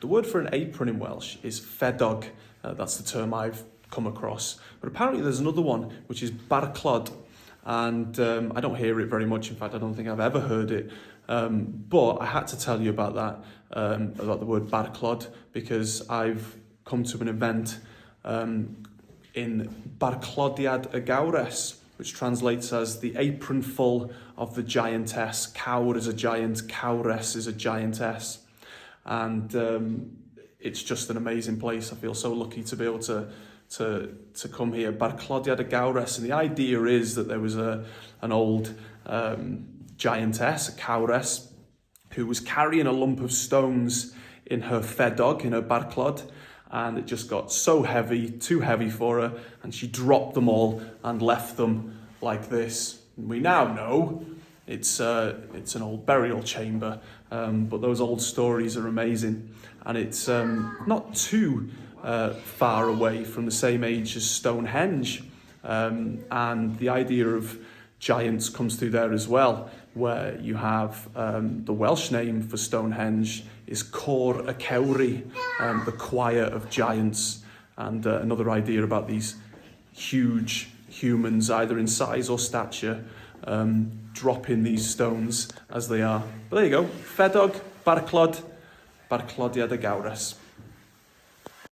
The word for an apron in Welsh is fedog. That's the term I've come across. But apparently there's another one, which is barclod. And I don't hear it very much. In fact, I don't think I've ever heard it. But I had to tell you about that, about the word barclod, because I've come to an event in Barclodiad y Gawres, which translates as the apronful of the giantess. Cawr is a giant, Cawres is a giantess. And it's just an amazing place. I feel so lucky to be able to come here. Barclodiad y Gawres, and the idea is that there was an old giantess, a Cawres, who was carrying a lump of stones in her fedog, in her barclod, and it just got so heavy, too heavy for her, and she dropped them all and left them like this. And we now know it's an old burial chamber, but those old stories are amazing, and it's not too far away from the same age as Stonehenge, and the idea of giants comes through there as well, where you have the Welsh name for Stonehenge is Cor y Cewri, the choir of giants, and another idea about these huge humans, either in size or stature, dropping these stones as they are. But there you go, Fedog, Barclod, Barclodiad y Gawres.